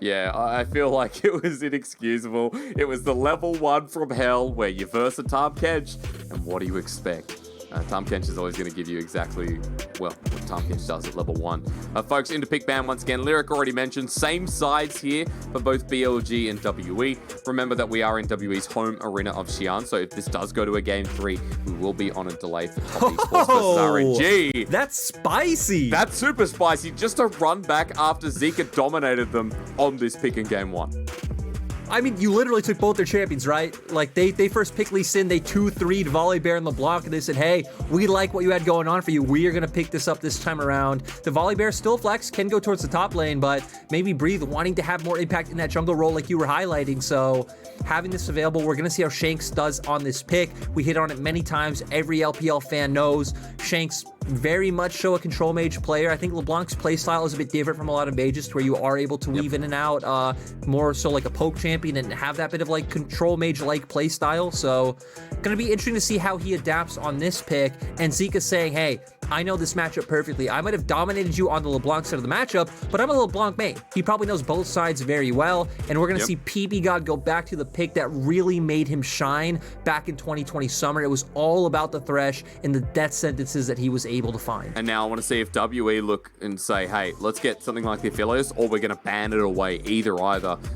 Yeah, I feel like it was inexcusable. It was the level 1 from hell where you verse a Tahm Kench, and what do you expect? Tahm Kench is always going to give you exactly, well, what Tahm Kench does at level 1. Folks, into pick ban once again. Lyric already mentioned, same sides here for both BLG and WE. Remember that we are in WE's home arena of Xi'an, so if this does go to a game 3, we will be on a delay for top eSports versus RNG. That's spicy. That's super spicy. Just a run back after Zika dominated them on this pick in game 1. I mean, you literally took both their champions, right? Like, they first picked Lee Sin, they 2-3'd Volibear and LeBlanc, and they said, hey, we like what you had going on for you. We are going to pick this up this time around. The Volibear still flex, can go towards the top lane, but maybe Breathe wanting to have more impact in that jungle role like you were highlighting. So having this available, we're going to see how Shanks does on this pick. We hit on it many times. Every LPL fan knows Shanks very much show a control mage player. I think LeBlanc's playstyle is a bit different from a lot of mages to where you are able to weave in and out, more so like a poke champion and have that bit of like control mage-like playstyle. So gonna be interesting to see how he adapts on this pick. And Zika saying, hey, I know this matchup perfectly. I might have dominated you on the LeBlanc side of the matchup, but I'm a LeBlanc main. He probably knows both sides very well, and we're going to see PB God go back to the pick that really made him shine back in 2020 summer. It was all about the Thresh and the death sentences that he was able to find. And now I want to see if WE look and say, hey, let's get something like the Aphelios, or we're going to ban it away. Either.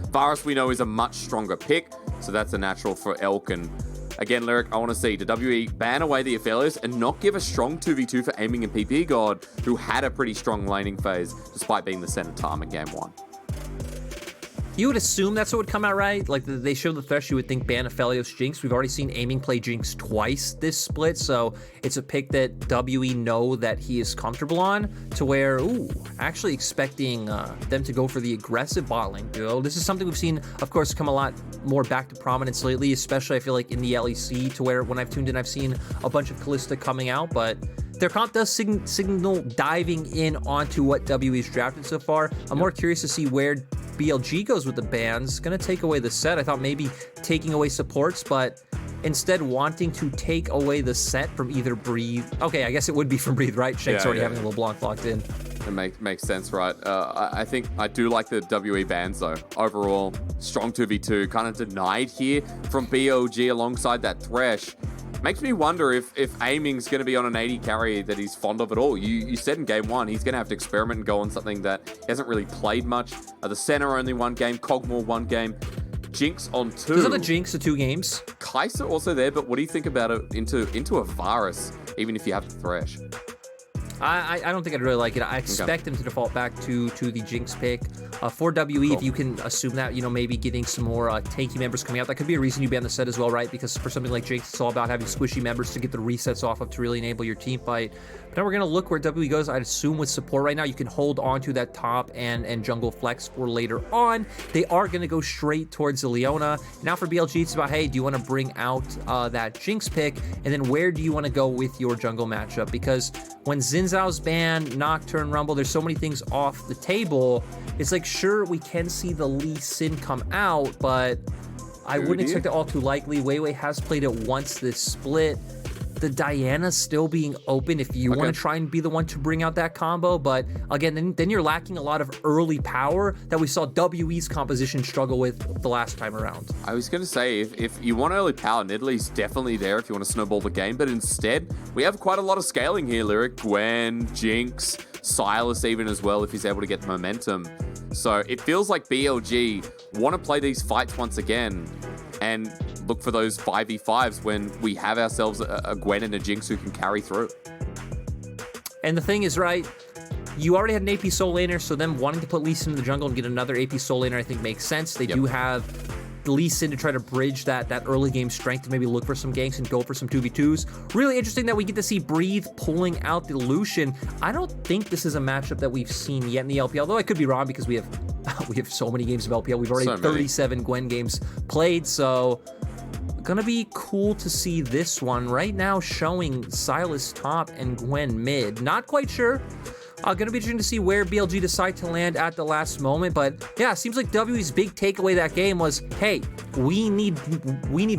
Varus, we know, is a much stronger pick, so that's a natural for Elk. And again, Lyric, I want to see, did WE ban away the Aphelios and not give a strong 2v2 for aiming and PP God, who had a pretty strong laning phase, despite being the center Tahm in game 1? You would assume that's what would come out, right? Like, they show the Thresh, you would think ban Aphelios Jinx. We've already seen aiming play Jinx twice this split, so it's a pick that WE know that he is comfortable on, to where, ooh, actually expecting them to go for the aggressive bot lane duo. This is something we've seen, of course, come a lot more back to prominence lately, especially I feel like in the LEC, to where when I've tuned in, I've seen a bunch of Callista coming out, but their comp does signal diving in onto what WE's drafted so far. I'm more curious to see where BLG goes with the bans. Gonna take away the set. I thought maybe taking away supports, but instead wanting to take away the set from either Breathe. Okay, I guess it would be from Breathe, right? Shank's already having a LeBlanc locked in. It makes sense, right? I think I do like the WE bans, though. Overall, strong 2v2, kind of denied here from BLG alongside that Thresh. Makes me wonder if aiming's going to be on an 80 carry that he's fond of at all. You said in game 1, he's going to have to experiment and go on something that he hasn't really played much. The center only 1 game, Cogmore 1 game, Jinx on 2. There's not a Jinx to 2 games. Kai'Sa also there, but what do you think about it into a Varus, even if you have the Thresh? I don't think I'd really like it. I expect him to default back to the Jinx pick. For WE, if you can assume that, you know, maybe getting some more tanky members coming out, that could be a reason you ban the set as well, right? Because for something like Jinx, it's all about having squishy members to get the resets off of to really enable your team fight. But now we're going to look where WE goes. I'd assume with support right now, you can hold on to that top and jungle flex for later on. They are going to go straight towards the Leona. Now for BLG, it's about, hey, do you want to bring out that Jinx pick? And then where do you want to go with your jungle matchup? Because when Xin Zhao's ban, Nocturne, Rumble, there's so many things off the table. It's like, sure, we can see the Lee Sin come out, but I wouldn't expect it all too likely. Weiwei has played it once this split. The Diana still being open if you want to try and be the one to bring out that combo, but again, then you're lacking a lot of early power that we saw WE's composition struggle with the last time around. I was going to say, if you want early power, Nidalee's definitely there if you want to snowball the game, but instead, we have quite a lot of scaling here, Lyric, Gwen, Jinx, Silas even as well, if he's able to get the momentum. So it feels like BLG want to play these fights once again and look for those 5v5s when we have ourselves a Gwen and a Jinx who can carry through. And the thing is, right, you already had an AP soul laner, so them wanting to put Lee Sin in the jungle and get another AP soul laner I think makes sense. They do have Lee Sin to try to bridge that early game strength to maybe look for some ganks and go for some 2v2s. Really interesting that we get to see Breathe pulling out the Lucian. I don't think this is a matchup that we've seen yet in the LPL, though I could be wrong because we have so many games of LPL. We've already 37 Gwen games played, so gonna be cool to see this one. Right now showing Silas top and Gwen mid. Not quite sure Going to be interesting to see where BLG decide to land at the last moment, but yeah, it seems like WE's big takeaway that game was, hey, we need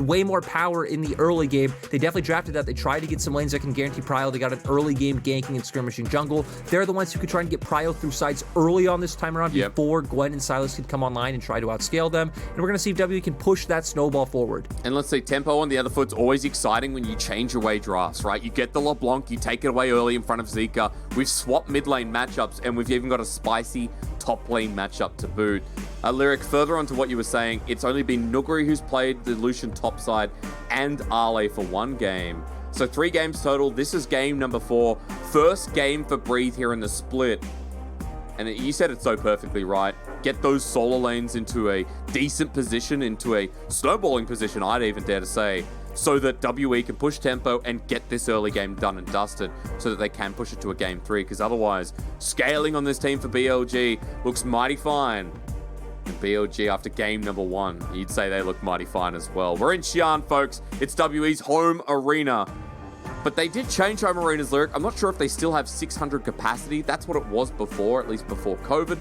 way more power in the early game. They definitely drafted that. They tried to get some lanes that can guarantee prio. They got an early game ganking and skirmishing jungle. They're the ones who could try and get prio through sides early on this time around before Gwen and Silas could come online and try to outscale them. And we're going to see if WE can push that snowball forward. And let's say tempo on the other foot's always exciting when you change away drafts, right? You get the LeBlanc, you take it away early in front of Zika. We've swapped mid lane matchups, and we've even got a spicy top lane matchup to boot. Lyric, further on to what you were saying, it's only been Nuguri who's played the Lucian topside and Ale for one game. So 3 games total. This is game number 4. First game for Breathe here in the split. And you said it so perfectly, right? Get those solo lanes into a decent position, into a snowballing position, I'd even dare to say, so that WE can push tempo and get this early game done and dusted so that they can push it to a game 3, because otherwise, scaling on this team for BLG looks mighty fine. And BLG after game number 1, you'd say they look mighty fine as well. We're in Xi'an, folks. It's WE's home arena. But they did change home arenas, Lyric. I'm not sure if they still have 600 capacity. That's what it was before, at least before COVID.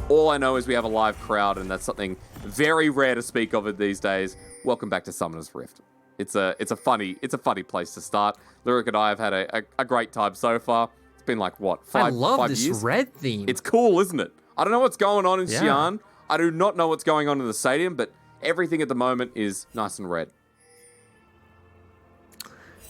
All I know is we have a live crowd, and that's something very rare to speak of it these days. Welcome back to Summoner's Rift. It's a funny place to start. Lyric and I have had a great time so far. It's been like, what, 5 years? I love this red theme. It's cool, isn't it? I don't know what's going on in Xi'an. I do not know what's going on in the stadium, but everything at the moment is nice and red.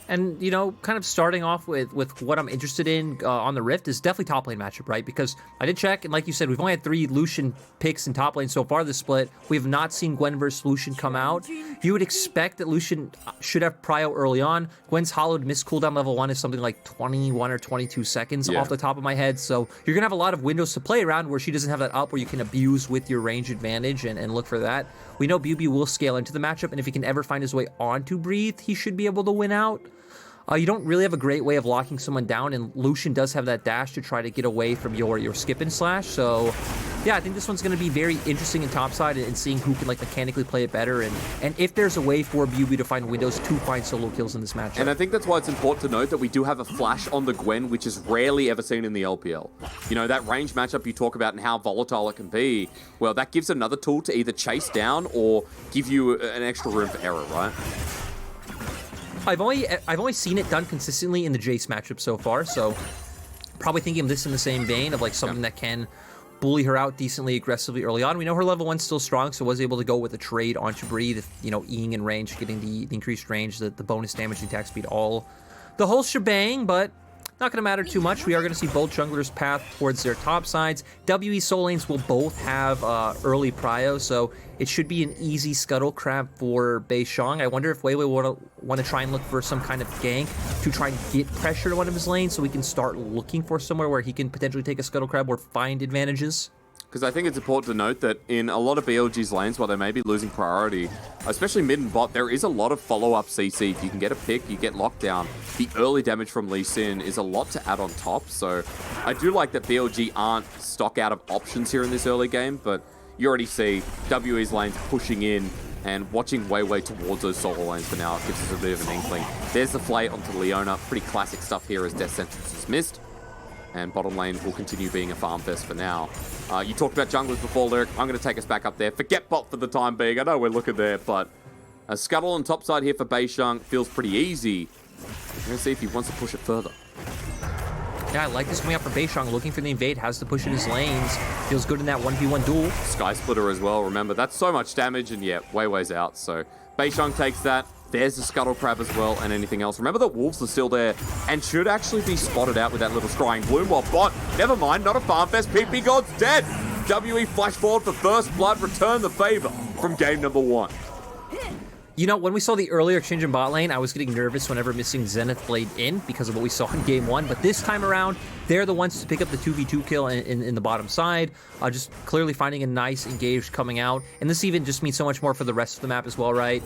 And, you know, kind of starting off with what I'm interested in on the Rift is definitely top lane matchup, right? Because I did check, and like you said, we've only had 3 Lucian picks in top lane so far this split. We have not seen Gwen versus Lucian come out. You would expect that Lucian should have prio early on. Gwen's hollowed miss cooldown level 1 is something like 21 or 22 seconds off the top of my head. So you're going to have a lot of windows to play around where she doesn't have that up where you can abuse with your range advantage and look for that. We know BB will scale into the matchup, and if he can ever find his way onto Breathe, he should be able to win out. You don't really have a great way of locking someone down, and Lucian does have that dash to try to get away from your skip and slash. So, yeah, I think this one's going to be very interesting in topside and seeing who can like mechanically play it better, and if there's a way for BB to find windows to find solo kills in this matchup. And I think that's why it's important to note that we do have a flash on the Gwen, which is rarely ever seen in the LPL. You know, that range matchup you talk about and how volatile it can be, well, that gives another tool to either chase down or give you an extra room for error, right? I've only seen it done consistently in the Jace matchup so far, so probably thinking of this in the same vein of like something that can bully her out decently aggressively early on. We know her level 1's still strong, so was able to go with a trade onto Breathe, if, you know, Eing in range, getting the increased range, the bonus damage, the attack speed, all the whole shebang, but not going to matter too much. We are going to see both junglers path towards their top sides. WE soul lanes will both have early prio, so it should be an easy scuttle crab for Beishang. I wonder if Weiwei will want to try and look for some kind of gank to try and get pressure to one of his lanes so we can start looking for somewhere where he can potentially take a scuttle crab or find advantages. Because I think it's important to note that in a lot of BLG's lanes, while they may be losing priority, especially mid and bot, there is a lot of follow-up CC. If you can get a pick, you get locked down. The early damage from Lee Sin is a lot to add on top. So I do like that BLG aren't stock out of options here in this early game, but you already see WE's lanes pushing in and watching Weiwei towards those solo lanes for now. It gives us a bit of an inkling. There's the flay onto Leona. Pretty classic stuff here as Death Sentence is missed. And bottom lane will continue being a farm fest for now. You talked about junglers before, Lyric. I'm going to take us back up there. Forget bot for the time being. I know we're looking there, but a scuttle on top side here for Beishang feels pretty easy. We're going to see if he wants to push it further. Yeah, I like this coming out for Beishang, looking for the invade, has to push in his lanes. Feels good in that 1v1 duel. Sky Splitter as well, remember, that's so much damage, and yeah, Weiwei's out, so Beishang takes that. There's the Scuttle Crab as well, and anything else. Remember that Wolves are still there, and should actually be spotted out with that little Scrying Bloom, while bot, never mind, not a farm fest, PP God's dead! WE flash forward for first blood, return the favor from game number 1. You know, when we saw the earlier exchange in bot lane, I was getting nervous whenever missing Zenith Blade in because of what we saw in game 1. But this time around, they're the ones to pick up the 2v2 kill in the bottom side. Just clearly finding a nice engage coming out. And this even just means so much more for the rest of the map as well, right?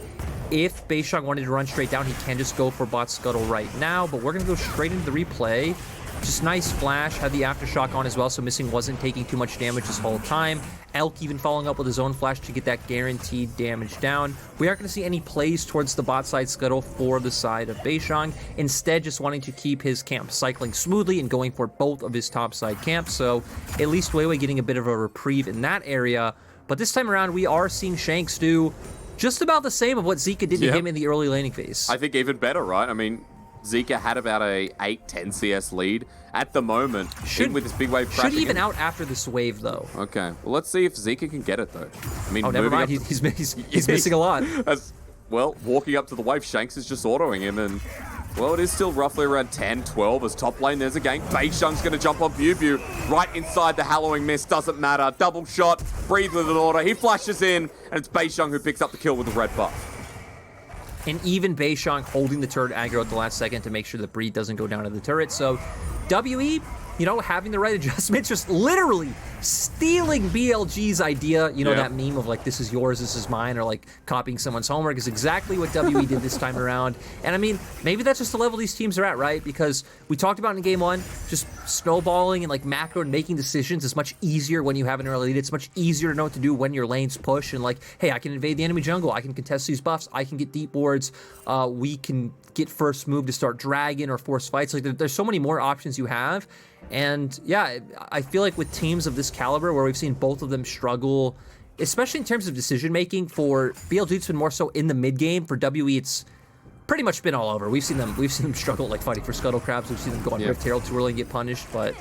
If Beishang wanted to run straight down, he can just go for bot scuttle right now. But we're going to go straight into the replay. Just nice flash, had the aftershock on as well, so missing wasn't taking too much damage this whole time. Elk even following up with his own flash to get that guaranteed damage down. We aren't going to see any plays towards the bot side scuttle for the side of Beishang. Instead, just wanting to keep his camp cycling smoothly and going for both of his top side camps. So at least Weiwei getting a bit of a reprieve in that area. But this time around, we are seeing Shanks do just about the same of what Zika did to him in the early laning phase. I think even better, right? I mean, Zika had about a 8-10 CS lead at the moment. With this big wave crashing. Should even out after this wave, though. Okay. Well, let's see if Zika can get it, though. I mean, never mind. He's missing a lot. Well, walking up to the wave, Shanks is just autoing him, and, well, it is still roughly around 10-12 as top lane. There's a gank. Beishang's going to jump on Bubu right inside the Hallowing Mist. Doesn't matter. Double shot. Breathe with an order. He flashes in, and it's Beishang who picks up the kill with the red buff. And even Beishang holding the turret aggro at the last second to make sure the Breed doesn't go down to the turret. So WE, you know, having the right adjustments, just literally stealing BLG's idea, you know, that meme of like, this is yours, this is mine, or like copying someone's homework is exactly what WE did this time around. And I mean, maybe that's just the level these teams are at, right? Because we talked about in game one, just snowballing and like macro and making decisions is much easier when you have an early lead. It's much easier to know what to do when your lanes push and like, hey, I can invade the enemy jungle, I can contest these buffs, I can get deep wards, we can get first move to start dragon or force fights. Like there's so many more options you have. And yeah, I feel like with teams of this caliber where we've seen both of them struggle, especially in terms of decision making, for BLG it's been more so in the mid game. For WE it's pretty much been all over. We've seen them struggle like fighting for Scuttle Crabs. We've seen them go on Rift Herald too early and get punished. But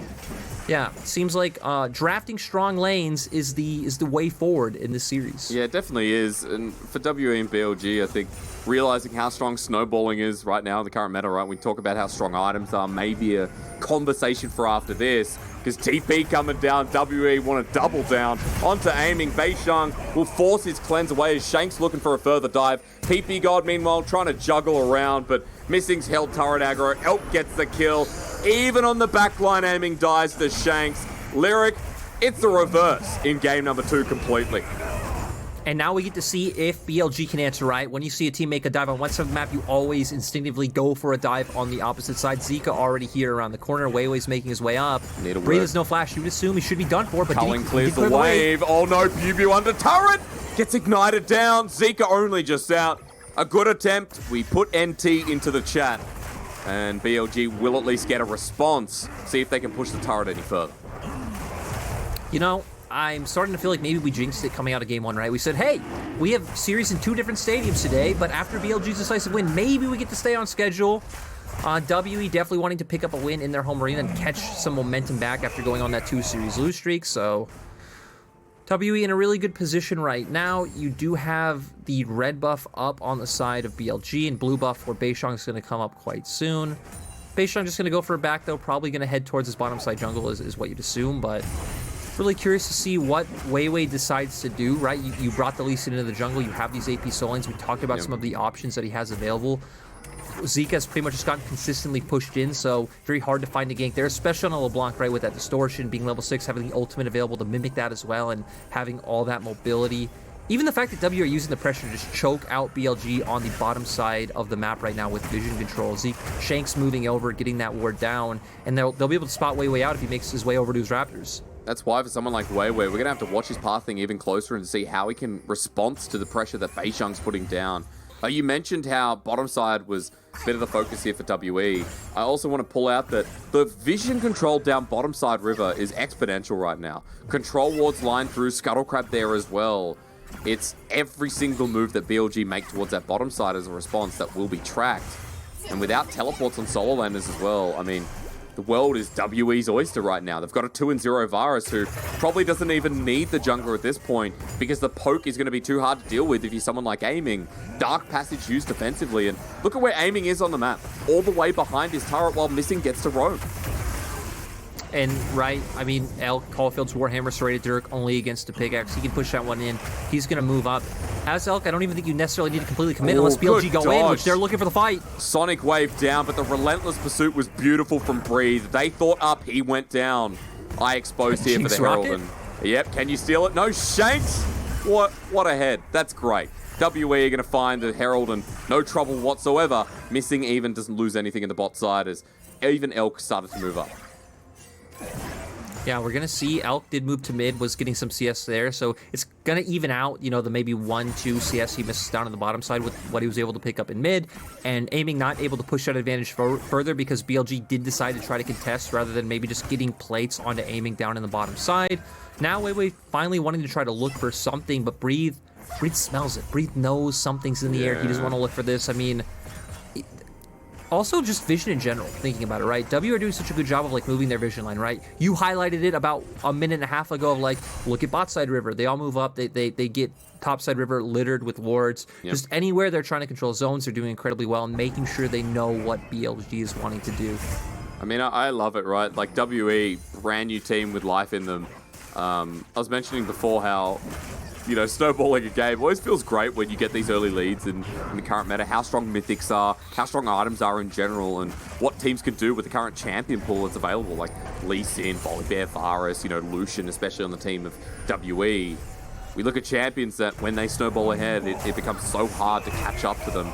yeah, it seems like drafting strong lanes is the way forward in this series. Yeah, it definitely is. And for WE and BLG, I think realizing how strong snowballing is right now in the current meta, right? We talk about how strong items are, maybe a conversation for after this, because TP coming down, WE want to double down onto aiming. Beishang will force his cleanse away as Shanks looking for a further dive. PP God, meanwhile, trying to juggle around, but missing's held turret aggro. Elk gets the kill. Even on the backline, aiming dies to Shanks. Lyric, it's the reverse in game number 2 completely. And now we get to see if BLG can answer right. When you see a team make a dive on one side of the map, you always instinctively go for a dive on the opposite side. Zika already here around the corner. Weiwei's making his way up. Breathe has no flash. You would assume he should be done for, but Culling clears the wave. Oh no, Bubu under turret. Gets ignited down. Zika only just out. A good attempt. We put NT into the chat. And BLG will at least get a response. See if they can push the turret any further. You know, I'm starting to feel like maybe we jinxed it coming out of game 1, right? We said, hey, we have series in 2 different stadiums today, but after BLG's decisive win, maybe we get to stay on schedule. WE definitely wanting to pick up a win in their home arena and catch some momentum back after going on that 2-series lose streak, so WE in a really good position right now. You do have the red buff up on the side of BLG and blue buff where Beishang is going to come up quite soon. Beishang just going to go for a back, though, probably going to head towards his bottom side jungle is what you'd assume, but really curious to see what Weiwei decides to do, right? You brought the Lee Sin into the jungle. You have these AP soul lanes. We talked about some of the options that he has available. Zika's pretty much just gotten consistently pushed in, so very hard to find a gank there, especially on a LeBlanc, right, with that distortion, being level 6, having the ultimate available to mimic that as well, and having all that mobility. Even the fact that W are using the pressure to just choke out BLG on the bottom side of the map right now with vision control. Shanks moving over, getting that ward down, and they'll be able to spot Weiwei out if he makes his way over to his Raptors. That's why for someone like Weiwei, we're going to have to watch his pathing even closer and see how he can respond to the pressure that Beishang's putting down. You mentioned how bottom side was a bit of the focus here for WE. I also want to pull out that the vision control down bottom side river is exponential right now. Control wards line through, Scuttle Crab there as well. It's every single move that BLG make towards that bottom side as a response that will be tracked. And without teleports on solo landers as well, I mean, the world is WE's oyster right now. They've got a 2-0 Varus who probably doesn't even need the jungler at this point because the poke is going to be too hard to deal with if you're someone like Aiming. Dark Passage used defensively, and look at where Aiming is on the map. All the way behind his turret while Missing gets to roam. And right, I mean, Elk, Caulfield's Warhammer, Serrated Dirk, only against the pickaxe. He can push that one in. He's going to move up. As Elk, I don't even think you necessarily need to completely commit unless BLG go in, which they're looking for the fight. Sonic wave down, but the relentless pursuit was beautiful from Breathe. They thought up, he went down. I exposed here for the Herald. And, yep, can you steal it? No, Shanks! What a head. That's great. WE are going to find the Herald and no trouble whatsoever. Missing even doesn't lose anything in the bot side as even Elk started to move up. Yeah, we're gonna see Elk did move to mid, was getting some CS there, so it's gonna even out, you know, the maybe 1-2 CS he misses down on the bottom side with what he was able to pick up in mid, and aiming not able to push that advantage further because BLG did decide to try to contest rather than maybe just getting plates onto aiming down in the bottom side. Now Weiwei finally wanting to try to look for something, but Breathe smells it. Breathe knows something's in the air. He doesn't want to look for this. I mean, also just vision in general, thinking about it, right? W are doing such a good job of like moving their vision line, right? You highlighted it about a minute and a half ago of like, look at bot side river. They all move up. They get top side river littered with wards. Just anywhere they're trying to control zones, they're doing incredibly well and making sure they know what BLG is wanting to do. I mean, I love it, right? Like WE, brand new team with life in them. I was mentioning before how, you know, snowballing a game always feels great when you get these early leads in the current meta, how strong mythics are, how strong items are in general, and what teams can do with the current champion pool that's available, like Lee Sin, Volibear, Varus, you know, Lucian, especially on the team of WE. We look at champions that when they snowball ahead, it becomes so hard to catch up to them.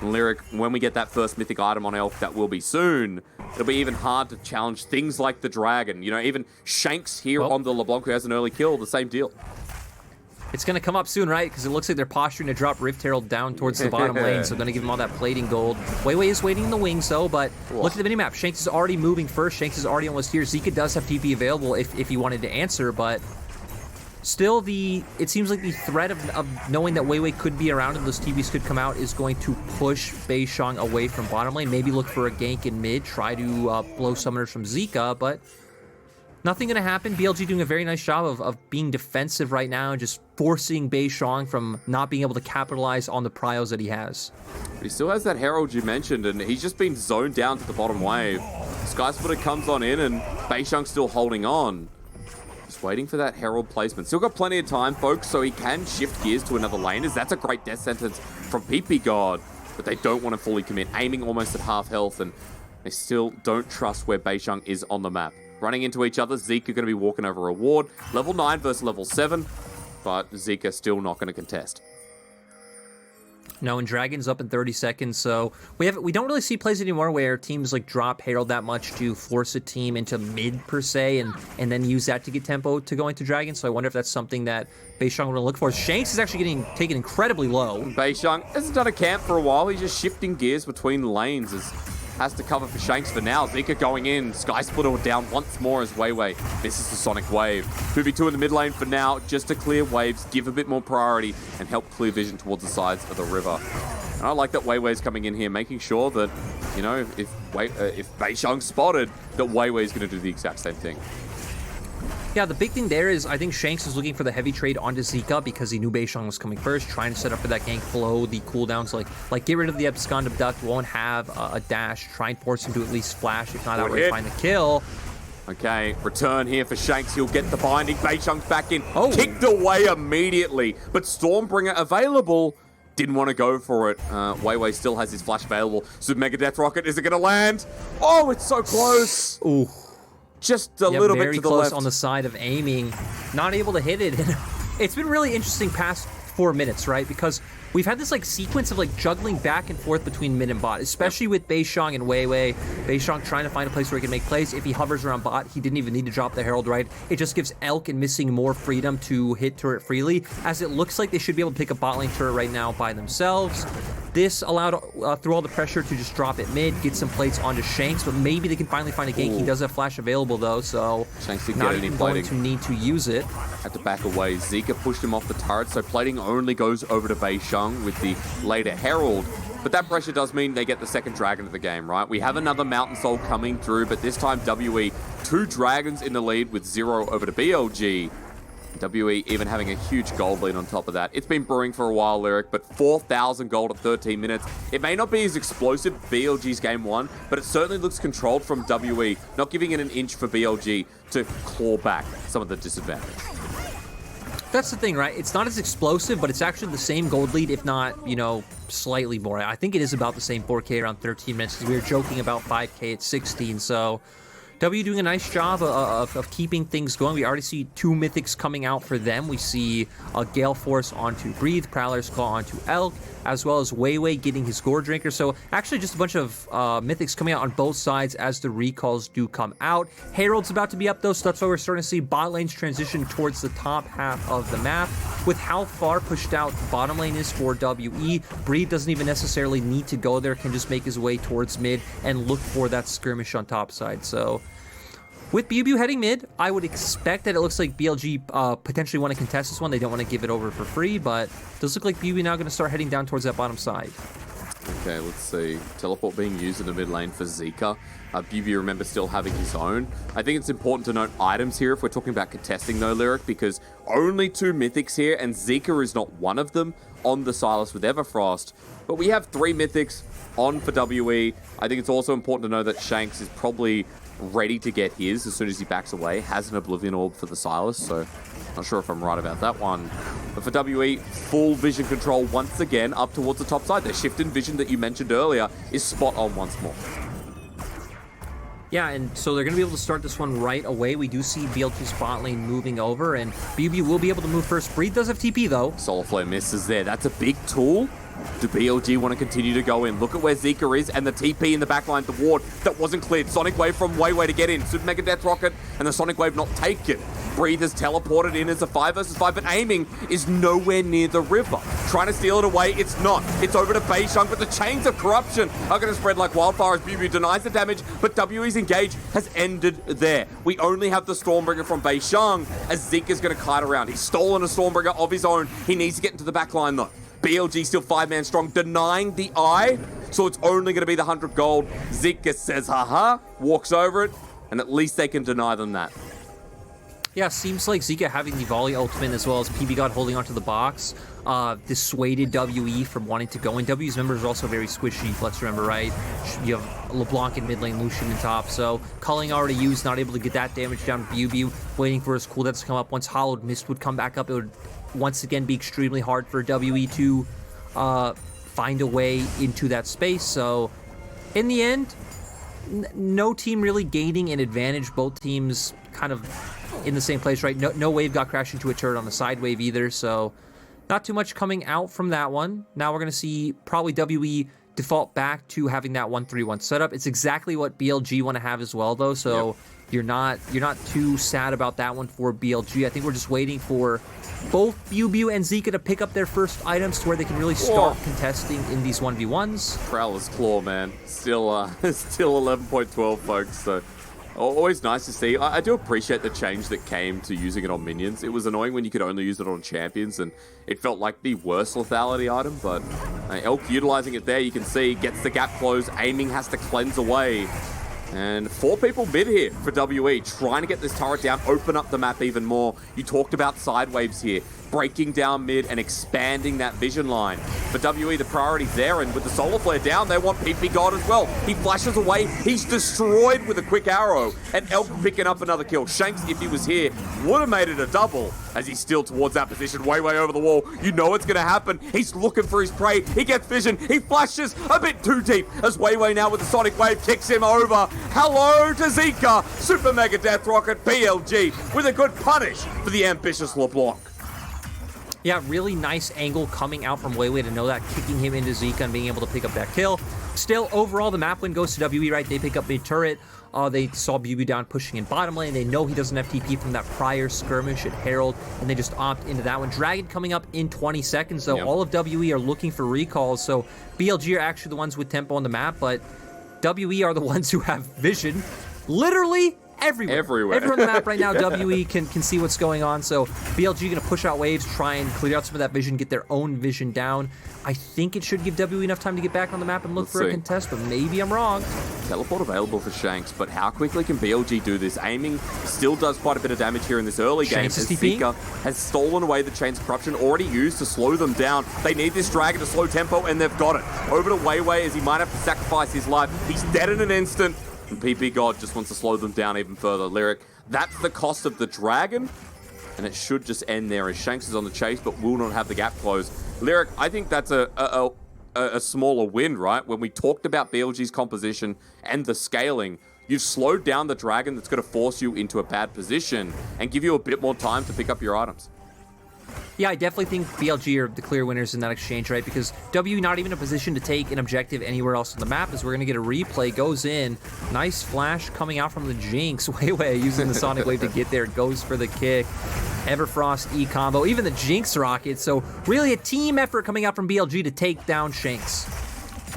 And Lyric, when we get that first mythic item on Elf, that will be soon, it'll be even hard to challenge things like the Dragon. You know, even Shanks here on the LeBlanc who has an early kill, the same deal. It's going to come up soon, right? Because it looks like they're posturing to drop Rift Herald down towards the bottom lane, so going to give him all that plating gold. Weiwei is waiting in the wings, though, but look at the minimap. Shanks is already moving first. Shanks is already almost here. Zika does have TP available if he wanted to answer, but still it seems like the threat of knowing that Weiwei could be around and those TPs could come out is going to push Beishang away from bottom lane. Maybe look for a gank in mid, try to blow summoners from Zika, but nothing going to happen. BLG doing a very nice job of being defensive right now and just forcing Beishang from not being able to capitalize on the pryos that he has. But he still has that Herald you mentioned, and he's just been zoned down to the bottom wave. Skysplitter comes on in, and Beishang's still holding on. Just waiting for that Herald placement. Still got plenty of time, folks, so he can shift gears to another lane, as that's a great death sentence from PP God, but they don't want to fully commit, aiming almost at half health, and they still don't trust where Beishang is on the map. Running into each other, Zika going to be walking over a ward. Level 9 versus level 7, but Zika still not going to contest. No, and Dragon's up in 30 seconds, so we don't really see plays anymore where teams like drop Herald that much to force a team into mid per se, and then use that to get tempo to go into Dragon. So I wonder if that's something that Beishang will look for. Shanks is actually getting taken incredibly low. Beishang hasn't done a camp for a while. He's just shifting gears between lanes as has to cover for Shanks for now. Zika going in. Skysplitter down once more as Weiwei misses the Sonic Wave. 2v2 in the mid lane for now, just to clear waves, give a bit more priority, and help clear vision towards the sides of the river. And I like that Weiwei's coming in here, making sure that, you know, if Beishang's spotted, that Weiwei's going to do the exact same thing. Yeah, the big thing there is I think Shanks is looking for the heavy trade onto Zika because he knew Beishang was coming first, trying to set up for that gank below the cooldowns, like get rid of the Abscond Abduct, won't have a dash, try and force him to at least flash, if not outright find the kill. Okay, return here for Shanks. He'll get the binding. Beishang's back in. Kicked away immediately, but Stormbringer available. Didn't want to go for it. Weiwei still has his flash available. Super Mega Death Rocket, is it going to land? Oh, it's so close. Ooh. Just a little bit to the left. Very close on the side of aiming. Not able to hit it. It's been really interesting past 4 minutes, right? Because we've had this like sequence of like juggling back and forth between mid and bot, especially with Beishang and Weiwei. Beishang trying to find a place where he can make plays. If he hovers around bot, he didn't even need to drop the Herald, right? It just gives Elk and Missing more freedom to hit turret freely, as it looks like they should be able to pick a bot lane turret right now by themselves. This allowed, through all the pressure, to just drop it mid, get some plates onto Shanks, but maybe they can finally find a gank. He does have flash available, though, so Shanks didn't not get any even plating. going to need to use it. Had to back away. Zika pushed him off the turret, so plating only goes over to Beishang with the later Herald. But that pressure does mean they get the second Dragon of the game, right? We have another Mountain Soul coming through, but this time WE, 2 Dragons in the lead with 0 over to BLG. WE even having a huge gold lead on top of that. It's been brewing for a while, Lyric, but 4,000 gold at 13 minutes. It may not be as explosive BLG's game 1, but it certainly looks controlled from WE, not giving it an inch for BLG to claw back some of the disadvantage. That's the thing, right? It's not as explosive, but it's actually the same gold lead, if not, you know, slightly more. I think it is about the same 4K around 13 minutes, because we were joking about 5K at 16, so W doing a nice job of keeping things going. We already see 2 mythics coming out for them. We see Gale Force onto Breathe, Prowler's Claw onto Elk, as well as Wei getting his Gore Drinker. So actually just a bunch of mythics coming out on both sides as the recalls do come out. Herald's about to be up though, so that's why we're starting to see bot lanes transition towards the top half of the map. With how far pushed out the bottom lane is for WE, Breathe doesn't even necessarily need to go there, can just make his way towards mid and look for that skirmish on top side. So with BU heading mid, I would expect that it looks like BLG potentially want to contest this one. They don't want to give it over for free, but it does look like BU now going to start heading down towards that bottom side. Okay, let's see. Teleport being used in the mid lane for Zika. BB, remember, still having his own. I think it's important to note items here if we're talking about contesting though, Lyric, because only 2 mythics here, and Zika is not one of them on the Silas with Everfrost. But we have 3 mythics on for WE. I think it's also important to know that Shanks is probably ready to get his as soon as he backs away. Has an Oblivion Orb for the Silas, so not sure if I'm right about that one. But for WE, full vision control once again up towards the top side. The shift in vision that you mentioned earlier is spot on once more. Yeah, and so they're going to be able to start this one right away. We do see BLG's bot lane moving over, and BB will be able to move first. Breathe does have TP, though. Solar Flare misses there. That's a big tool. Do BLG want to continue to go in? Look at where Zika is, and the TP in the backline, the ward that wasn't cleared. Sonic Wave from Wei to get in. Super Mega Death Rocket, and the Sonic Wave not taken. Breathe has teleported in as a 5 versus 5, but aiming is nowhere near the river. Trying to steal it away, it's not. It's over to Beishang, but the chains of corruption are going to spread like wildfire as BB denies the damage, but WE's engage has ended there. We only have the Stormbringer from Beishang as Zika's going to kite around. He's stolen a Stormbringer of his own. He needs to get into the back line though. BLG still 5-man strong, denying the eye, so it's only going to be the 100 gold. Zika says, haha, walks over it, and at least they can deny them that. Yeah, seems like Zika having the volley ultimate as well as PB God holding onto the box dissuaded WE from wanting to go in. W's members are also very squishy, let's remember, right? You have LeBlanc in mid lane, Lucian in top, so Culling already used, not able to get that damage down. BU waiting for his cooldown to come up. Once Hollowed Mist would come back up, it would once again be extremely hard for WE to find a way into that space. So in the end, no team really gaining an advantage. Both teams kind of in the same place, right? No wave got crashed into a turret on the side wave either, so not too much coming out from that one. Now we're going to see probably WE default back to having that 1-3-1 setup. It's exactly what BLG want to have as well, though, so yep. You're not too sad about that one for BLG. I think we're just waiting for both BU and Zika to pick up their first items to where they can really start contesting in these 1v1s. Prowler's Claw, man. Still 11.12, folks, so always nice to see. I do appreciate the change that came to using it on minions. It was annoying when you could only use it on champions, and it felt like the worst lethality item, but Elk utilizing it there, you can see, gets the gap closed, aiming has to cleanse away. And 4 people mid here for WE, trying to get this turret down, open up the map even more. You talked about side waves here, breaking down mid and expanding that vision line. For WE, the priority's there, and with the Solar Flare down, they want PP God as well. He flashes away, he's destroyed with a quick arrow, and Elk picking up another kill. Shanks, if he was here, would have made it a double, as he's still towards that position, way over the wall. You know it's going to happen. He's looking for his prey. He gets vision. He flashes a bit too deep, as Wei now with the Sonic Wave kicks him over. Hello to Zika. Super Mega Death Rocket, BLG, with a good punish for the ambitious LeBlanc. Yeah, really nice angle coming out from Wei to know that, kicking him into Zika and being able to pick up that kill. Still, overall, the map win goes to WE, right? They pick up mid-turret. They saw BB down pushing in bottom lane. They know he doesn't have TP from that prior skirmish at Herald, and they just opt into that one. Dragon coming up in 20 seconds, though. Yep. All of WE are looking for recalls, so BLG are actually the ones with tempo on the map, but WE are the ones who have vision. Literally everywhere. Everywhere on the map right now, WE can see what's going on. So BLG going to push out waves, try and clear out some of that vision, get their own vision down. I think it should give WE enough time to get back on the map and look for a contest, but maybe I'm wrong. Teleport available for Shanks, but how quickly can BLG do this? Aiming still does quite a bit of damage here in this early game, as Zika has stolen away the Chains of Corruption already used to slow them down. They need this Dragon to slow tempo, and they've got it. Over to Wei as he might have to sacrifice his life. He's dead in an instant, and PP God just wants to slow them down even further. Lyric, that's the cost of the Dragon, and it should just end there as Shanks is on the chase, but will not have the gap closed. Lyric, I think that's a smaller win, right? When we talked about BLG's composition and the scaling, you've slowed down the dragon that's going to force you into a bad position and give you a bit more time to pick up your items. Yeah, I definitely think BLG are the clear winners in that exchange, right? Because W not even in a position to take an objective anywhere else on the map, as we're going to get a replay. Goes in. Nice flash coming out from the Jinx. Way using the Sonic Wave to get there. Goes for the kick. Everfrost E combo. Even the Jinx rocket. So really a team effort coming out from BLG to take down Shanks.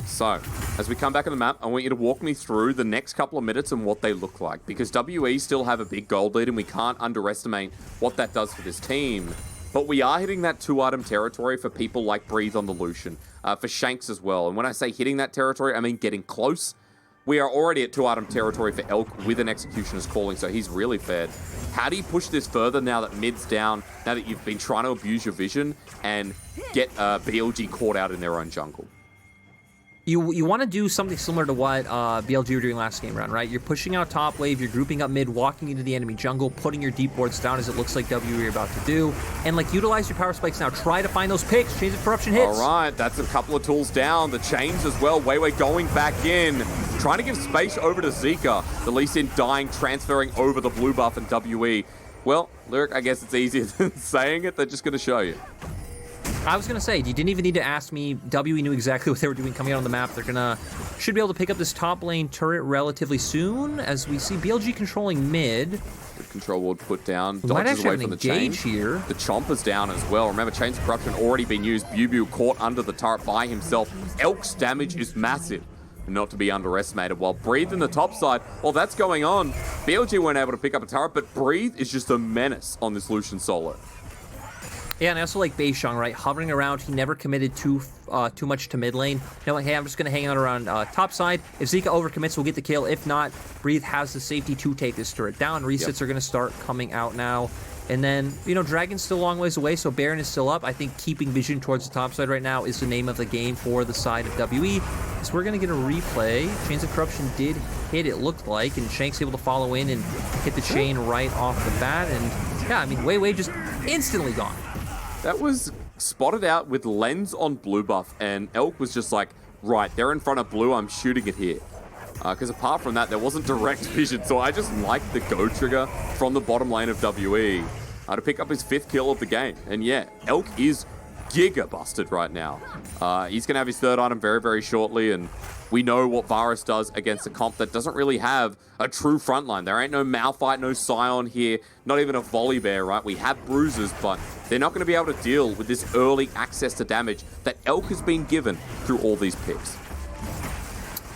So, as we come back on the map, I want you to walk me through the next couple of minutes and what they look like. Because WE still have a big gold lead, and we can't underestimate what that does for this team. But we are hitting that 2-item territory for people like Breathe on the Lucian, for Shanks as well. And when I say hitting that territory, I mean getting close. We are already at 2-item territory for Elk with an Executioner's Calling, so he's really fed. How do you push this further now that mid's down, now that you've been trying to abuse your vision and get BLG caught out in their own jungle? You want to do something similar to what BLG were doing last game round, right? You're pushing out top wave, you're grouping up mid, walking into the enemy jungle, putting your deep wards down as it looks like W are about to do, and like utilize your power spikes now. Try to find those picks, Chains of Corruption hits. All right, that's a couple of tools down. The chains as well. Wei going back in, trying to give space over to Zika. The Lee Sin dying, transferring over the blue buff and WE. Well, Lyric, I guess it's easier than saying it. They're just going to show you. I was going to say, you didn't even need to ask me. WE knew exactly what they were doing coming out on the map. They're going to, should be able to pick up this top lane turret relatively soon, as we see BLG controlling mid. Good control ward put down, We might dodges actually away have from an the chain. engage here. The Chomper's down as well. Remember, Chains of Corruption already been used. Bubu caught under the turret by himself. Elk's damage is massive, not to be underestimated. While Breathe in the top side, while that's going on, BLG weren't able to pick up a turret, but Breathe is just a menace on this Lucian solo. Yeah, and I also like Beishang, right? Hovering around, he never committed too much to mid lane. You know, like, hey, I'm just going to hang out around top side. If Zika overcommits, we'll get the kill. If not, Breathe has the safety to take this turret down. Resets are going to start coming out now. And then, you know, Dragon's still a long ways away, so Baron is still up. I think keeping vision towards the top side right now is the name of the game for the side of WE. So we're going to get a replay. Chains of Corruption did hit, it looked like, and Shank's able to follow in and hit the chain right off the bat. And yeah, I mean, Wei just instantly gone. That was spotted out with lens on blue buff, and Elk was just like, right, they're in front of blue, I'm shooting it here. Because apart from that, there wasn't direct vision, so I just liked the go trigger from the bottom lane of WE to pick up his 5th kill of the game. And yeah, Elk is giga busted right now. He's going to have his 3rd item very, very shortly, and we know what Varus does against a comp that doesn't really have a true frontline. There ain't no Malphite, no Scion here, not even a Volley Bear, right? We have bruises, but they're not going to be able to deal with this early access to damage that Elk has been given through all these picks.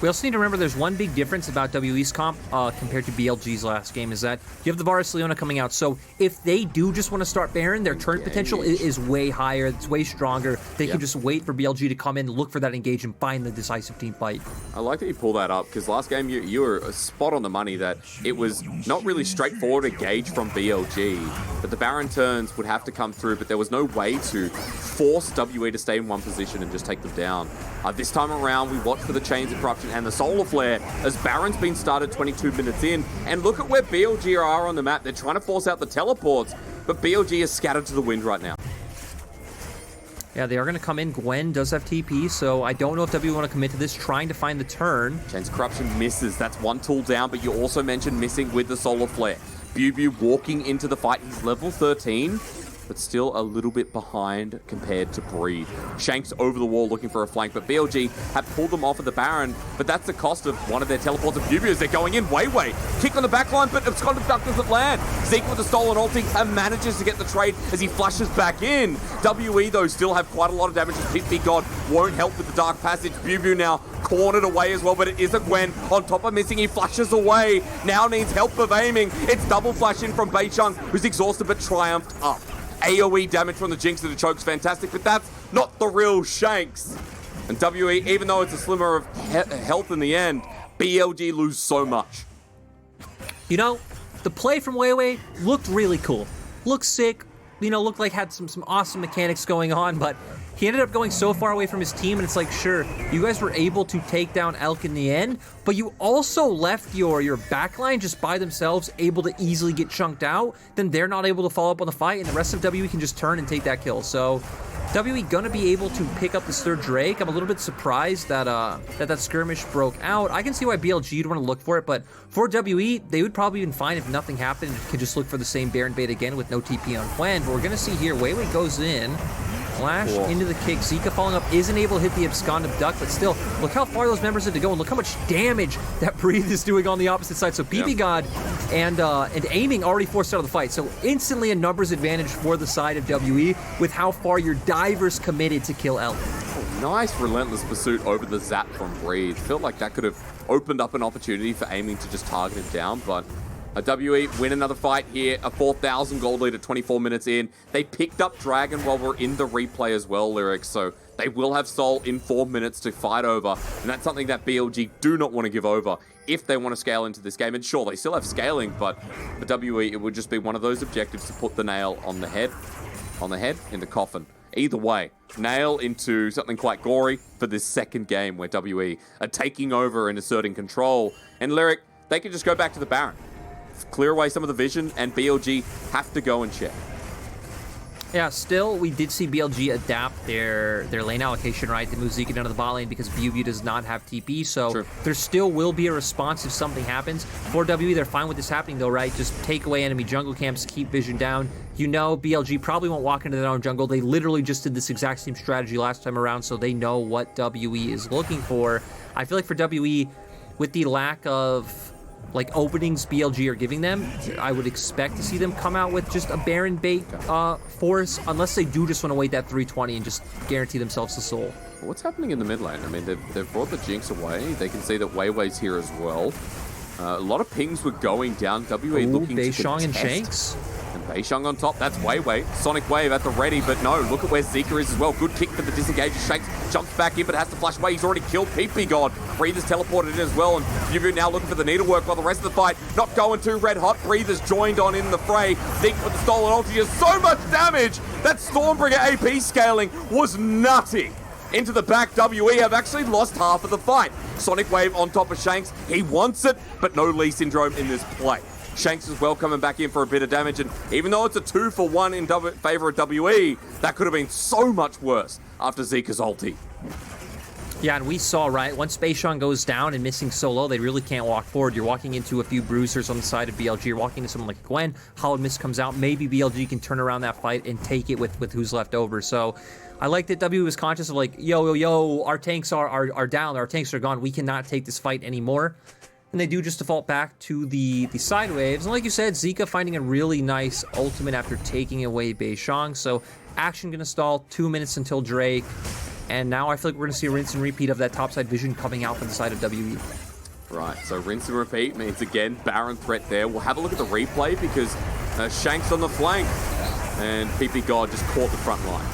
We also need to remember there's one big difference about WE's comp compared to BLG's last game, is that you have the Varus Leona coming out. So if they do just want to start Baron, their turn potential is way higher. It's way stronger. They can just wait for BLG to come in, look for that engage, and find the decisive team fight. I like that you pull that up, because last game you were a spot on the money that it was not really straightforward engage from BLG, but the Baron turns would have to come through, but there was no way to force WE to stay in one position and just take them down. This time around, we watch for the Chains of Corruption and the Solar Flare as Baron's been started 22 minutes in. And look at where BLG are on the map. They're trying to force out the teleports, but BLG is scattered to the wind right now. Yeah, they are going to come in. Gwen does have TP, so I don't know if W want to commit to this, trying to find the turn. Chains of Corruption misses. That's one tool down, but you also mentioned missing with the Solar Flare. Bubu walking into the fight. He's level 13. But still a little bit behind compared to Breathe. Shanks over the wall looking for a flank, but BLG have pulled them off of the Baron, but that's the cost of one of their teleports of Bubu as they're going in. Wei kick on the back line, but Absconded Duck doesn't land. Zeke with the stolen ulti and manages to get the trade as he flashes back in. WE, though, still have quite a lot of damage as Pit Big God won't help with the Dark Passage. Bubu now cornered away as well, but it is a Gwen on top of missing. He flashes away. Now needs help of aiming. It's double flash in from Beishang, who's exhausted but triumphed up. AoE damage from the Jinx to the choke's fantastic, but that's not the real Shanks. And WE, even though it's a slimmer of health in the end, BLG lose so much. You know, the play from Wei looked really cool. Looked sick. You know, looked like had some awesome mechanics going on, but he ended up going so far away from his team, and it's like, sure, you guys were able to take down Elk in the end, but you also left your backline just by themselves, able to easily get chunked out. Then they're not able to follow up on the fight, and the rest of WE can just turn and take that kill. So WE gonna be able to pick up this third Drake. I'm a little bit surprised that that skirmish broke out. I can see why BLG would want to look for it, but for WE, they would probably been fine if nothing happened. Could just look for the same Baron bait again with no TP on Gwen. But we're gonna see here, Weiwei goes in. Flash into the kick. Zika following up, isn't able to hit the abscond Duck, but still, look how far those members have to go, and look how much damage that Breathe is doing on the opposite side. So PP God and aiming already forced out of the fight. So instantly a numbers advantage for the side of WE with how far your divers committed to kill Ellie. Oh, nice relentless pursuit over the zap from Breathe. Felt like that could have opened up an opportunity for aiming to just target him down, but WE win another fight here, a 4,000 gold lead at 24 minutes in. They picked up Dragon while we're in the replay as well, Lyrics, so they will have Soul in 4 minutes to fight over, and that's something that BLG do not want to give over if they want to scale into this game. And sure, they still have scaling, but for WE, it would just be one of those objectives to put the nail on the head, in the coffin. Either way, nail into something quite gory for this second game where WE are taking over and asserting control. And Lyric, they can just go back to the Baron, clear away some of the vision, and BLG have to go and check. Yeah, still, we did see BLG adapt their lane allocation, right? They move Zika down to the bot lane because BUB does not have TP, so there still will be a response if something happens. For WE, they're fine with this happening, though, right? Just take away enemy jungle camps, keep vision down. You know BLG probably won't walk into their own jungle. They literally just did this exact same strategy last time around, so they know what WE is looking for. I feel like for WE, with the lack of like openings BLG are giving them, I would expect to see them come out with just a Baron bait force, unless they do just want to wait that 320 and just guarantee themselves the soul. What's happening in the mid lane? I mean, they've brought the Jinx away. They can see that Weiwei's here as well. A lot of pings were going down. WE looking to contest. And Shanks. And Beishang on top, that's Weiwei. Sonic Wave at the ready, but no, look at where Zika is as well. Good kick for the disengage. Shanks jumps back in, but has to flash away. He's already killed PP God. Breather's teleported in as well, and Yubu now looking for the needlework while the rest of the fight not going too red hot. Breather's joined on in the fray. Zeke with the stolen ulti does so much damage. That Stormbringer AP scaling was nutty. Into the back, WE have actually lost half of the fight. Sonic Wave on top of Shanks. He wants it, but no Lee Syndrome in this play. Shanks as well coming back in for a bit of damage, and even though it's a 2-for-1 in favor of WE, that could have been so much worse after Zika's ulti. Yeah, and we saw, right, once Beishang goes down and missing solo, they really can't walk forward. You're walking into a few bruisers on the side of BLG. You're walking into someone like Gwen. Hollow Mist comes out. Maybe BLG can turn around that fight and take it with who's left over. So I like that W was conscious of like, yo, our tanks are down. Our tanks are gone. We cannot take this fight anymore. And they do just default back to the side waves. And like you said, Zika finding a really nice ultimate after taking away Beishang. So action gonna stall, 2 minutes until Drake. And now I feel like we're gonna see a rinse and repeat of that topside vision coming out from the side of WE. Right, so rinse and repeat means again, Baron threat there. We'll have a look at the replay because Shanks on the flank and PP God just caught the front line.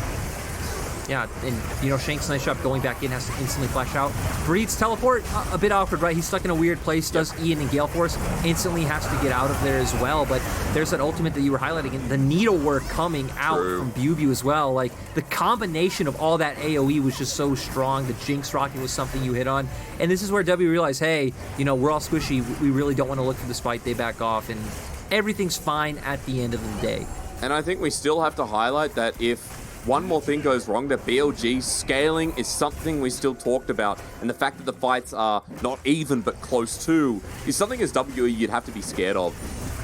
Yeah, and you know, Shanks' nice shot going back in, has to instantly flash out. Breed's teleport, a bit awkward, right? He's stuck in a weird place, does Ian and Gale Force, instantly has to get out of there as well, but there's that ultimate that you were highlighting, and the needlework coming out from BuBu as well. Like, the combination of all that AoE was just so strong. The Jinx rocket was something you hit on, and this is where W realized, hey, you know, we're all squishy, we really don't want to look for this fight. They back off, and everything's fine at the end of the day. And I think we still have to highlight that if one more thing goes wrong, that BLG scaling is something we still talked about, and the fact that the fights are not even but close to is something as WE you'd have to be scared of.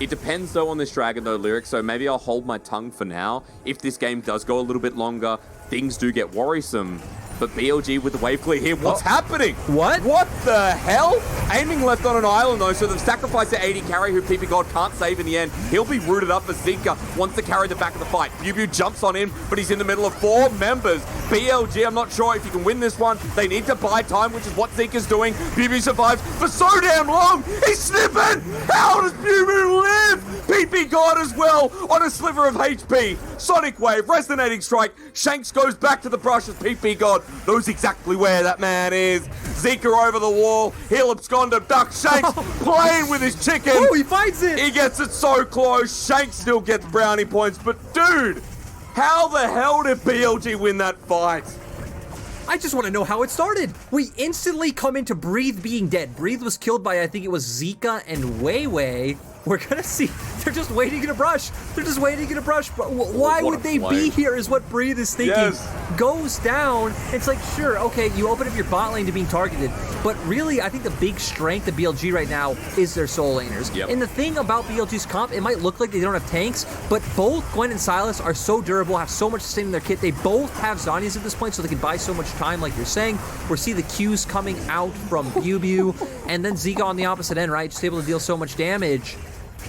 It depends though on this Dragon though, Lyric, so maybe I'll hold my tongue for now. If this game does go a little bit longer, things do get worrisome. But BLG with the wave clear here, what's happening? What? What the hell? Aiming left on an island though, so they've sacrificed their AD carry who PP God can't save in the end. He'll be rooted up as Zika wants to carry the back of the fight. BuBu jumps on in, but he's in the middle of 4 members. BLG, I'm not sure if you can win this one. They need to buy time, which is what Zika's doing. BuBu survives for so damn long. He's snipping! How does BuBu live? PP God as well on a sliver of HP. Sonic Wave, Resonating Strike. Shanks goes back to the brush as PP God knows exactly where that man is. Zika over the wall. He'll abscond him. Duck Shanks playing with his chicken. Oh, he finds it. He gets it so close. Shanks still gets brownie points. But dude, how the hell did BLG win that fight? I just want to know how it started. We instantly come into Breathe being dead. Breathe was killed by, I think it was Zika and Weiwei. We're gonna see They're just waiting in a brush. They're just waiting in a brush. Why would they be here is what Breathe is thinking. Yes. Goes down. It's like, sure, okay, you open up your bot lane to being targeted. But really, I think the big strength of BLG right now is their soul laners. Yep. And the thing about BLG's comp, it might look like they don't have tanks, but both Gwen and Sylas are so durable, have so much sustain in their kit. They both have Zhonya's at this point, so they can buy so much time, like you're saying. We're seeing the Qs coming out from Bubu, and then Zika on the opposite end, right? Just able to deal so much damage.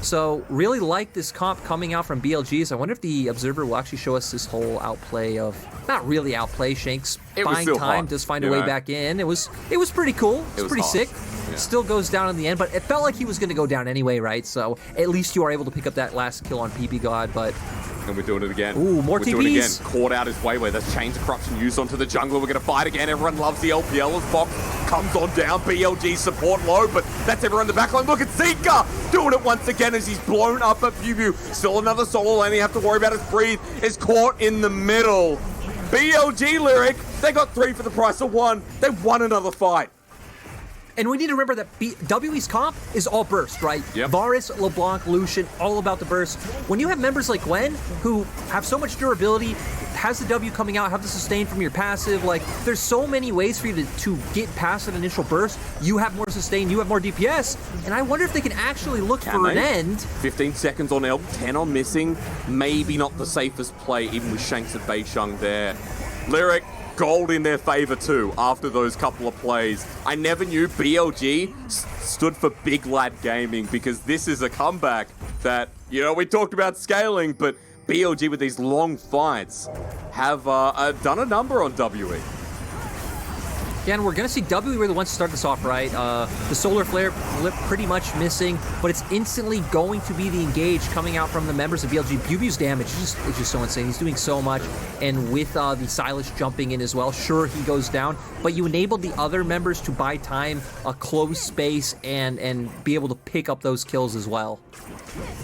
So really like this comp coming out from BLGs. I wonder if the Observer will actually show us this whole outplay of, not really outplay, Shanks buying time, does find a way back in. It was pretty cool. It was pretty sick. Yeah. Still goes down in the end, but it felt like he was going to go down anyway, right? So at least you are able to pick up that last kill on PP God, but... And we're doing it again. Ooh, more TPs. Doing it again. Caught out his way where that's Chains of Corruption used onto the jungler. We're going to fight again. Everyone loves the LPL as Fox comes on down. BLG support low, but that's everyone in the backline. Look at Zika doing it once again as he's blown up at Bubu. Still another solo lane. You have to worry about his Breathe. Is caught in the middle. BLG Lyric, they got 3 for the price of 1. They won another fight. And we need to remember that WE's comp is all burst, right? Yep. Varus, LeBlanc, Lucian, all about the burst. When you have members like Gwen, who have so much durability, has the W coming out, have the sustain from your passive, like, there's so many ways for you to get past an initial burst. You have more sustain, you have more DPS, and I wonder if they can actually look for an end. 15 seconds on Elk, 10 on missing. Maybe not the safest play, even with Shanks and Beisheng there. Lyric, gold in their favor too after those couple of plays. I never knew BLG stood for Big Lad Gaming, because this is a comeback that, you know, we talked about scaling, but BLG with these long fights have done a number on WE. Yeah, and we're going to see W were the ones to start this off, right? The Solar Flare pretty much missing, but it's instantly going to be the engage coming out from the members of BLG. Bubu's damage is just so insane. He's doing so much, and with the Sylas jumping in as well, sure, he goes down, but you enabled the other members to buy time, a close space, and be able to pick up those kills as well.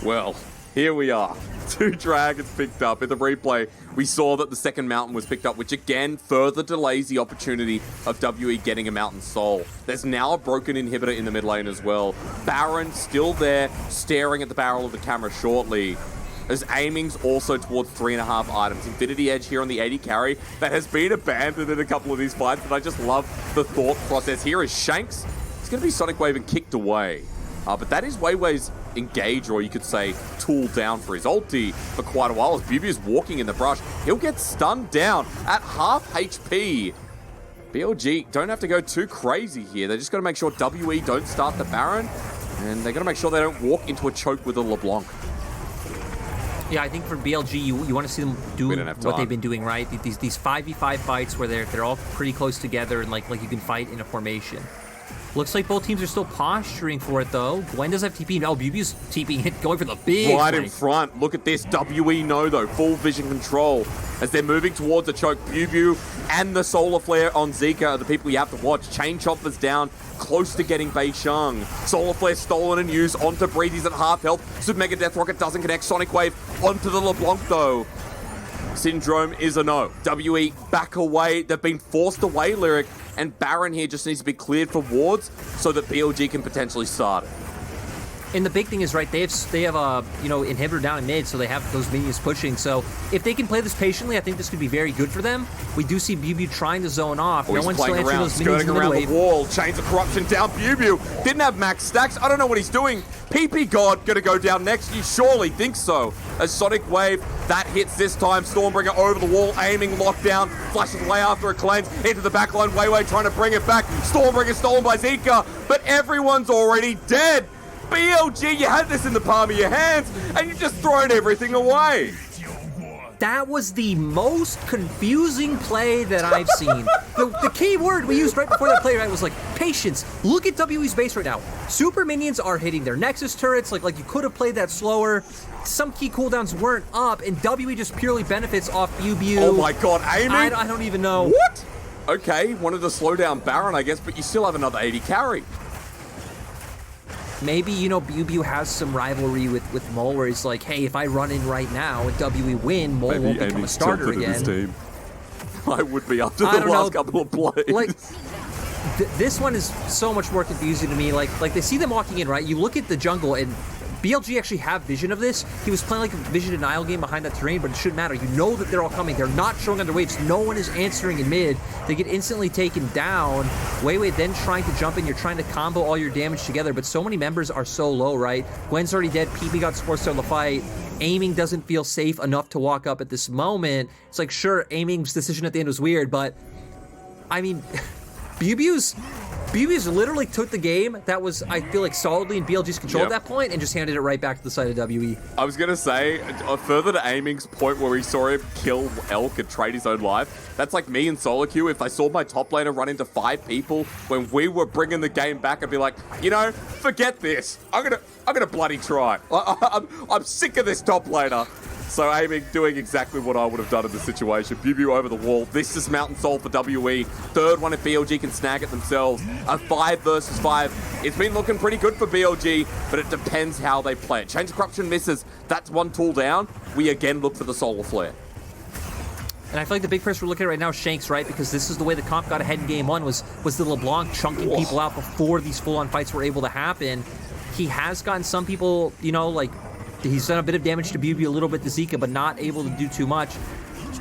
Well, here we are. 2 dragons picked up. In the replay, we saw that the second mountain was picked up, which again further delays the opportunity of WE getting a mountain soul. There's now a broken inhibitor in the mid lane as well. Baron still there, staring at the barrel of the camera shortly. As aiming's also towards 3.5 items. Infinity Edge here on the 80 carry that has been abandoned in a couple of these fights, but I just love the thought process here as Shanks. It's going to be Sonic Wave and kicked away. But that is Weiwei's engage, or you could say tool down for his ulti for quite a while. As Bubu's walking in the brush, he'll get stunned down at half HP. BLG don't have to go too crazy here. They just got to make sure WE don't start the Baron, and they got to make sure they don't walk into a choke with a LeBlanc. Yeah, I think for BLG, you want to see them do what they've been doing, right? These 5v5 fights where they're all pretty close together, and like you can fight in a formation. Looks like both teams are still posturing for it, though. Gwen does have TP. No, Bubu's TPing it, going for the big right flank. In front. Look at this. WE know, though. Full vision control. As they're moving towards the choke, Bubu and the Solar Flare on Zika are the people you have to watch. Chain Chomper's down, close to getting Beisheng. Solar Flare stolen and used onto Breathe. He's at half health. Super Mega Death Rocket doesn't connect. Sonic Wave onto the LeBlanc, though. Syndrome is a no. WE back away. They've been forced away, Lyric. And Baron here just needs to be cleared for wards so that BLG can potentially start it. And the big thing is, right, they have inhibitor down in mid, so they have those minions pushing. So if they can play this patiently, I think this could be very good for them. We do see Bubu trying to zone off. No one's still answering those minions in the around wave. The wall. Chains of Corruption down. Bubu didn't have max stacks. I don't know what he's doing. PP God gonna go down next. You surely think so. As Sonic Wave, that hits this time. Stormbringer over the wall, aiming, lockdown, flashes away after it claims into the backline. Weiwei trying to bring it back. Stormbringer stolen by Zika, but everyone's already dead. BLG, you had this in the palm of your hands, and you've just thrown everything away. That was the most confusing play that I've seen. The key word we used right before that play, right, was like patience. Look at WE's base right now. Super minions are hitting their Nexus turrets. Like you could have played that slower. Some key cooldowns weren't up, and WE just purely benefits off Bubu. Oh my god, aiming? I don't even know. What? Okay, wanted to slow down Baron, I guess, but you still have another 80 carry. Maybe, Bubu has some rivalry with Mole, where he's like, hey, if I run in right now and WE win, Mole won't become a starter again. I would be after the last couple of plays. Like, this one is so much more confusing to me. Like they see them walking in, right? You look at the jungle, and BLG actually have vision of this. He was playing like a vision denial game behind that terrain, but it shouldn't matter. You know that they're all coming. They're not showing on their waves. No one is answering in mid. They get instantly taken down. Weiwei then trying to jump in. You're trying to combo all your damage together, but so many members are so low, right? Gwen's already dead. PB got forced out of the fight. Aiming doesn't feel safe enough to walk up at this moment. It's like, sure, Aiming's decision at the end was weird, but I mean, BBU's literally took the game that was, I feel like, solidly in BLG's control at that point and just handed it right back to the side of WE. I was going to say, further to Aiming's point where we saw him kill Elk and trade his own life, that's like me in solo queue. If I saw my top laner run into 5 people when we were bringing the game back, I'd be like, you know, forget this. I'm gonna bloody try. I'm sick of this top laner. So Aiming doing exactly what I would have done in the situation. BBU over the wall. This is Mountain Soul for WE. Third one if BLG can snag it themselves. A 5 versus 5. It's been looking pretty good for BLG, but it depends how they play it. Change of Corruption misses. That's one tool down. We again look for the Solar Flare. And I feel like the big person we're looking at right now is Shanks, right? Because this is the way the comp got ahead in game 1 was the LeBlanc chunking people out before these full-on fights were able to happen. He has gotten some people, you know, like, he's done a bit of damage to BB, a little bit to Zika, but not able to do too much.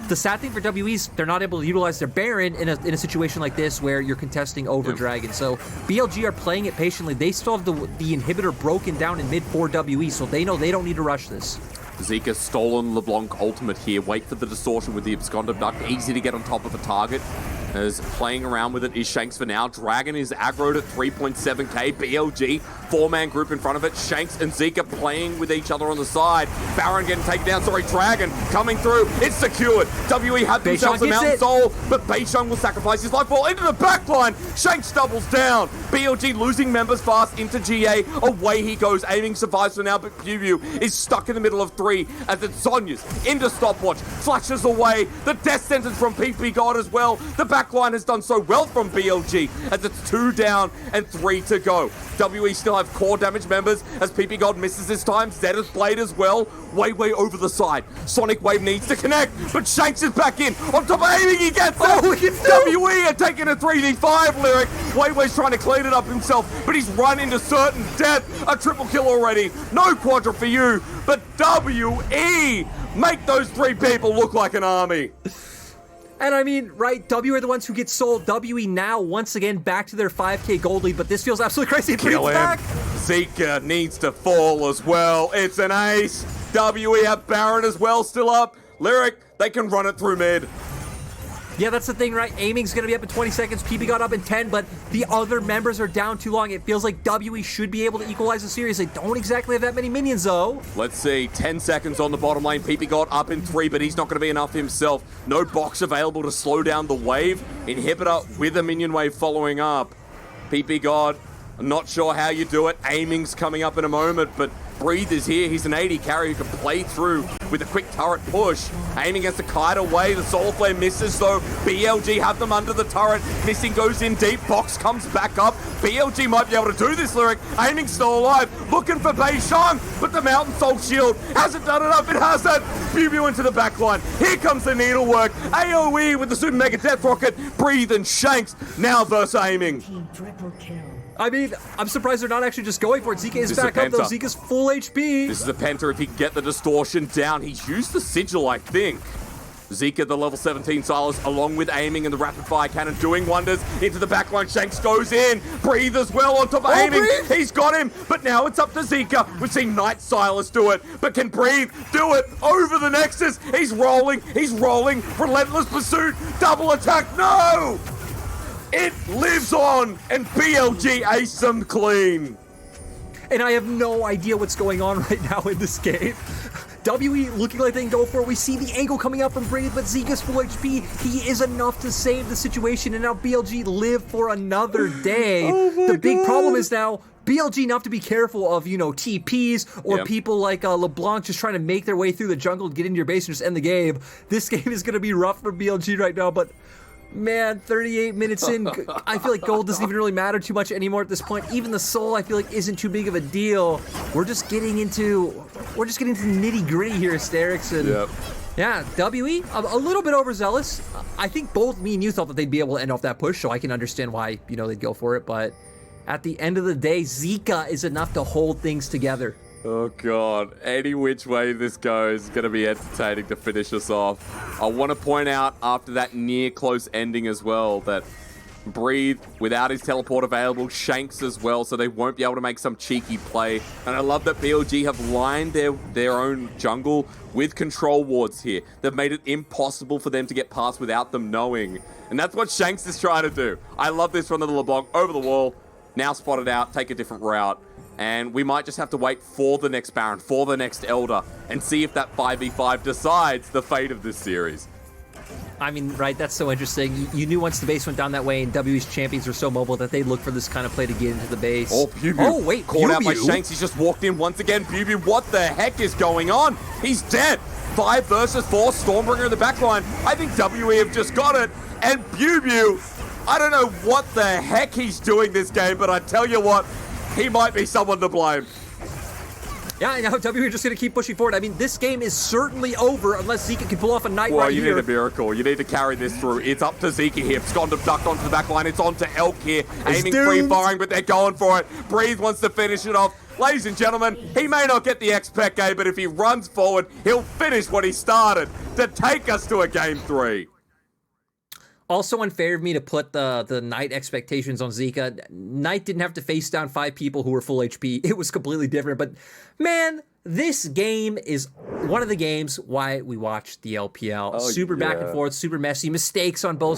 The sad thing for WE's, they're not able to utilize their Baron in a situation like this where you're contesting over Dragon. So BLG are playing it patiently. They still have the inhibitor broken down in mid for WE, so they know they don't need to rush this. Zika's stolen LeBlanc ultimate here. Wait for the distortion with the Abscond Abduct. Easy to get on top of a target. As playing around with it is Shanks for now. Dragon is aggroed at 3.7k. BLG, 4-man group in front of it. Shanks and Zika playing with each other on the side. Baron getting taken down. Sorry, Dragon coming through. It's secured. WE had themselves a Mountain Soul, but Beishong will sacrifice his life ball into the backline. Shanks doubles down. BLG losing members fast into GA. Away he goes. Aiming survives for now, but BBU is stuck in the middle of 3 as it's Sonya's into stopwatch. Flashes away. The death sentence from PP God as well. The backline has done so well from BLG as it's 2 down and 3 to go. WE still have core damage members as PP God misses this time. Zeta's Blade as well. Way over the side. Sonic Wave needs to connect, but Shanks is back in. On top of Aiming, he gets it. WE are taking a 3v5 Lyric. Weiwei's trying to clean it up himself, but he's run into certain death. A triple kill already. No quadra for you, but WE make those 3 people look like an army. And I mean, right, W are the ones who get sold. WE now, once again, back to their 5k gold lead, but this feels absolutely crazy. Kill him. Back. Zika needs to fall as well. It's an ace. WE have Baron as well still up. Lyric, they can run it through mid. Yeah, that's the thing, right? Aiming's going to be up in 20 seconds. PB got up in 10, but the other members are down too long. It feels like WE should be able to equalize the series. They don't exactly have that many minions, though. Let's see. 10 seconds on the bottom lane. PP got up in 3, but he's not going to be enough himself. No box available to slow down the wave. Inhibitor with a minion wave following up. PP God, I'm not sure how you do it. Aiming's coming up in a moment, but Breathe is here. He's an 80 carry who can play through with a quick turret push. Aiming as the kite away. The Solar Flare misses though. BLG have them under the turret. Missing goes in deep. Box comes back up. BLG might be able to do this, Lyric. Aiming still alive. Looking for Beishong, but the Mountain Soul Shield hasn't done enough. It hasn't. Pew into the back line. Here comes the needlework. AoE with the Super Mega Death Rocket. Breathe and Shanks now versus Aiming. Team triple kill. I mean, I'm surprised they're not actually just going for it. Zika is back up, though. Zika's full HP. This is a Penta if he can get the distortion down. He's used the Sigil, I think. Zika, the level 17 Silas, along with Aiming and the rapid fire cannon, doing wonders into the backline. Shanks goes in. Breathe as well on top of Aiming. Breathe. He's got him, but now it's up to Zika. We've seen Night Silas do it, but can Breathe do it over the Nexus? He's rolling. Relentless pursuit. Double attack. No! It lives on, and BLG aced them clean. And I have no idea what's going on right now in this game. WE looking like they can go for it. We see the angle coming out from Breathe, but Zika's full HP. He is enough to save the situation, and now BLG live for another day. The big problem is now BLG enough to be careful of, you know, TPs or people like LeBlanc just trying to make their way through the jungle, get into your base, and just end the game. This game is going to be rough for BLG right now, but man, 38 minutes in, I feel like gold doesn't even really matter too much anymore at this point. Even the soul, I feel like, isn't too big of a deal. We're just getting into nitty gritty here, Asterix, and yeah, WE a little bit overzealous. I think both me and you thought that they'd be able to end off that push, so I can understand why they'd go for it. But at the end of the day, Zika is enough to hold things together. Oh, God. Any which way this goes is going to be entertaining to finish us off. I want to point out after that near close ending as well that Breathe, without his teleport available, Shanks as well, so they won't be able to make some cheeky play. And I love that BLG have lined their own jungle with control wards here. They've made it impossible for them to get past without them knowing. And that's what Shanks is trying to do. I love this run of the LeBlanc over the wall. Now spotted out, take a different route. And we might just have to wait for the next Baron, for the next Elder, and see if that 5v5 decides the fate of this series. I mean, right, that's so interesting. You knew once the base went down that way and WE's champions were so mobile that they'd look for this kind of play to get into the base. Oh, Bubu. Oh, wait, Caught out by Bubu? Shanks. He's just walked in once again. Bubu, what the heck is going on? He's dead. 5 versus 4, Stormbringer in the backline. I think WE have just got it. And Bubu, I don't know what the heck he's doing this game, but I tell you what, he might be someone to blame. Yeah, I know. WE are just going to keep pushing forward. I mean, this game is certainly over unless Zika can pull off a night Well, right you here. need a miracle. You need to carry this through. It's up to Zika here. Skondom ducked onto the back line. It's on to Elk here. Aiming free firing, but they're going for it. Breathe wants to finish it off. Ladies and gentlemen, he may not get the X-Pack game, but if he runs forward, he'll finish what he started to take us to a game 3. Also unfair of me to put the Knight expectations on Zika. Knight didn't have to face down 5 people who were full HP. It was completely different. But, man, this game is one of the games why we watch the LPL. Super back and forth, super messy, mistakes on both